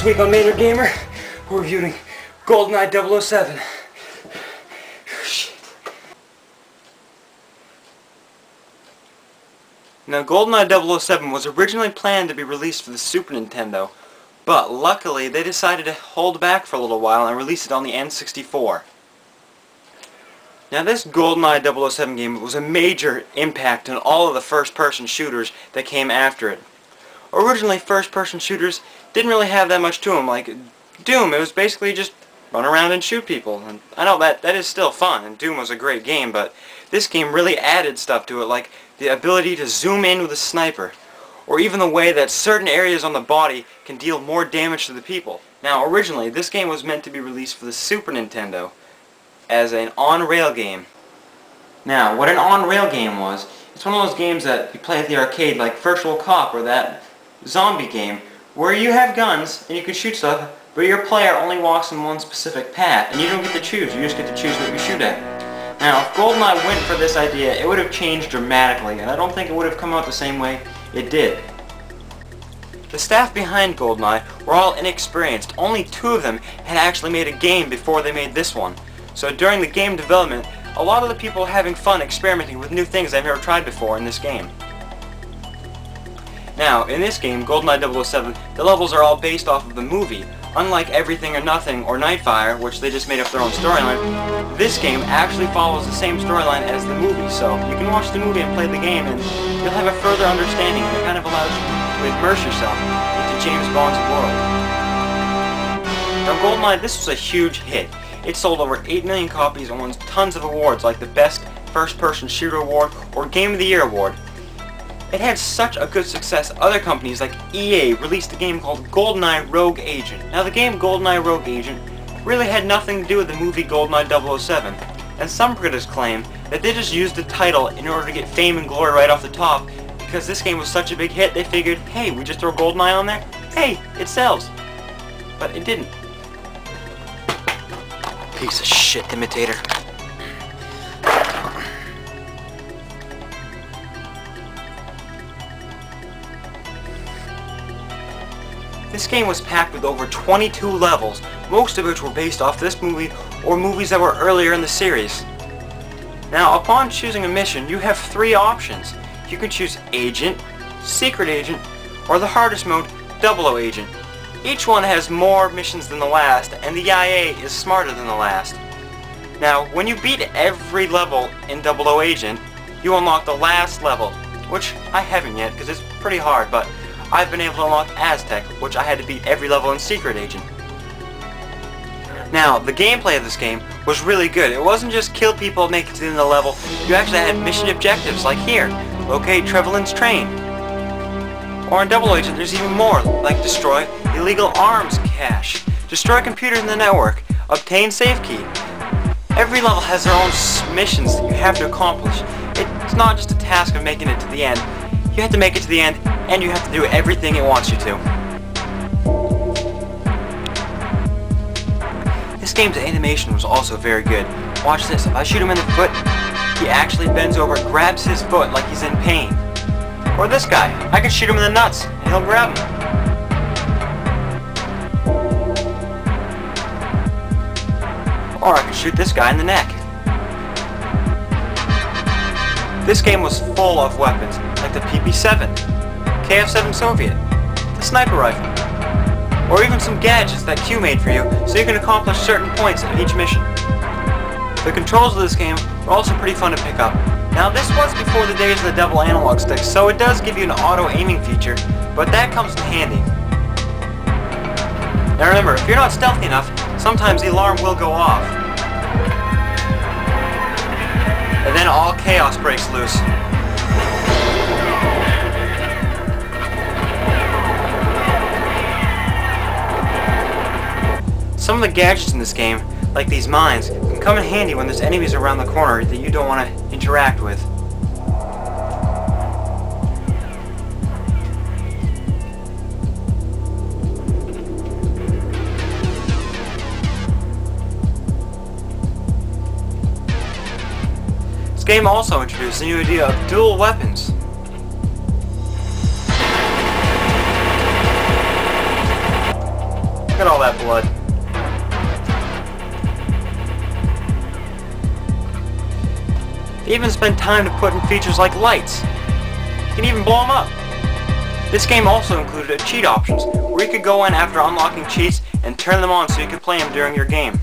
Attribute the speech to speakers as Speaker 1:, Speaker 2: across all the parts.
Speaker 1: week on Maynard Gamer, we're reviewing GoldenEye 007. Now, GoldenEye 007 was originally planned to be released for the Super Nintendo, but luckily they decided to hold back for a little while and release it on the N64. Now, this GoldenEye 007 game was a major impact on all of the first-person shooters that came after it. Originally, first-person shooters didn't really have that much to them. Like Doom, it was basically just run around and shoot people. And I know that is still fun, and Doom was a great game, but this game really added stuff to it, like the ability to zoom in with a sniper, or even the way that certain areas on the body can deal more damage to the people. Now, originally, this game was meant to be released for the Super Nintendo as an on-rail game. Now, what an on-rail game was, it's one of those games that you play at the arcade, like Virtual Cop or that zombie game, where you have guns and you can shoot stuff, but your player only walks in one specific path, and you don't get to choose, you just get to choose what you shoot at. Now, if GoldenEye went for this idea, it would have changed dramatically, and I don't think it would have come out the same way it did. The staff behind GoldenEye were all inexperienced. Only 2 of them had actually made a game before they made this one. So during the game development, a lot of the people were having fun experimenting with new things they've never tried before in this game. Now, in this game, GoldenEye 007, the levels are all based off of the movie. Unlike Everything or Nothing or Nightfire, which they just made up their own storyline, this game actually follows the same storyline as the movie. So you can watch the movie and play the game, and you'll have a further understanding. It kind of allows you to immerse yourself into James Bond's world. Now, GoldenEye, this was a huge hit. It sold over 8 million copies and won tons of awards like the Best First-Person Shooter Award or Game of the Year Award. It had such a good success, other companies like EA released a game called GoldenEye Rogue Agent. Now, the game GoldenEye Rogue Agent really had nothing to do with the movie GoldenEye 007, and some critics claim that they just used the title in order to get fame and glory right off the top. Because this game was such a big hit, they figured, hey, we just throw GoldenEye on there? Hey, it sells. But it didn't. Piece of shit imitator. This game was packed with over 22 levels, most of which were based off this movie or movies that were earlier in the series. Now, upon choosing a mission, you have 3 options. You can choose Agent, Secret Agent, or the hardest mode, 00 Agent. Each one has more missions than the last, and the IA is smarter than the last. Now, when you beat every level in 00 Agent, you unlock the last level, which I haven't yet because it's pretty hard, but I've been able to unlock Aztec, which I had to beat every level in Secret Agent. Now, the gameplay of this game was really good. It wasn't just kill people and make it to the end of the level. You actually had mission objectives, like here, locate Trevelyan's train. Or in 00 Agent, there's even more, like destroy illegal arms cache, destroy a computer in the network, obtain safe key. Every level has their own missions that you have to accomplish. It's not just a task of making it to the end. You have to make it to the end, and you have to do everything it wants you to. This game's animation was also very good. Watch this. If I shoot him in the foot, he actually bends over, grabs his foot like he's in pain. Or this guy. I can shoot him in the nuts, and he'll grab him. Or I can shoot this guy in the neck. This game was full of weapons, like the PP-7, KF-7 Soviet, the sniper rifle, or even some gadgets that Q made for you so you can accomplish certain points in each mission. The controls of this game were also pretty fun to pick up. Now, this was before the days of the double analog sticks, so it does give you an auto-aiming feature, but that comes in handy. Now remember, if you're not stealthy enough, sometimes the alarm will go off. And then all chaos breaks loose. Some of the gadgets in this game, like these mines, can come in handy when there's enemies around the corner that you don't want to interact with. This game also introduced the new idea of dual weapons. Look at all that blood. They even spent time to put in features like lights. You can even blow them up. This game also included cheat options, where you could go in after unlocking cheats and turn them on so you could play them during your game.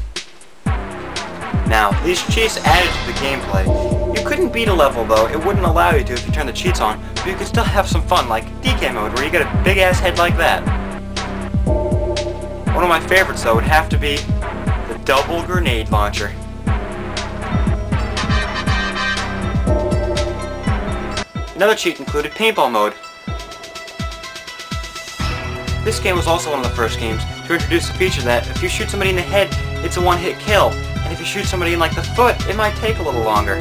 Speaker 1: Now, these cheats added to the gameplay. You couldn't beat a level though, it wouldn't allow you to if you turn the cheats on, but you could still have some fun, like DK mode, where you get a big ass head like that. One of my favorites though would have to be the double grenade launcher. Another cheat included paintball mode. This game was also one of the first games to introduce a feature that if you shoot somebody in the head, it's a one-hit kill, and if you shoot somebody in like the foot, it might take a little longer.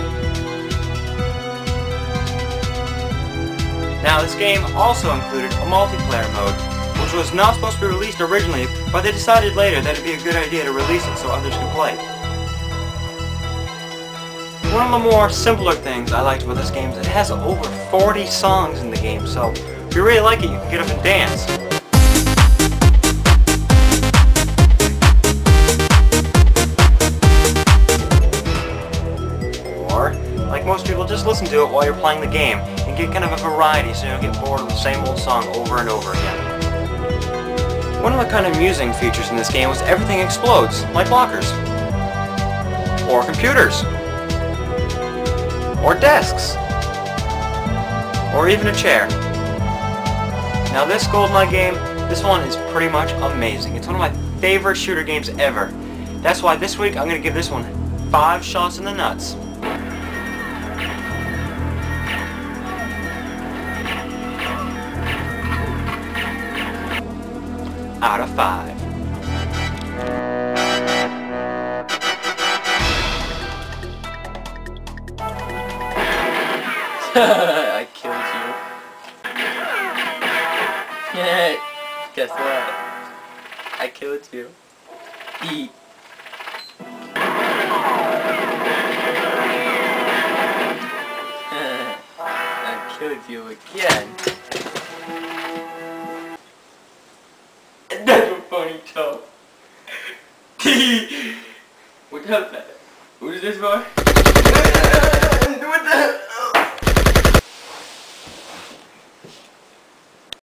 Speaker 1: Now this game also included a multiplayer mode, which was not supposed to be released originally, but they decided later that it'd be a good idea to release it so others could play. One of the more simpler things I liked about this game is it has over 40 songs in the game, so if you really like it, you can get up and dance. Or, like most people, just listen to it while you're playing the game and get kind of a variety so you don't get bored of the same old song over and over again. One of the kind of amusing features in this game was everything explodes, like lockers, or computers, or desks, or even a chair. Now this GoldenEye game, this one is pretty much amazing. It's one of my favorite shooter games ever. That's why this week I'm going to give this one 5 shots in the nuts. Out of 5. I killed you. Guess what? I killed you. Eat. I killed you again. That's a funny joke. What the hell is that? What is this for? What the hell?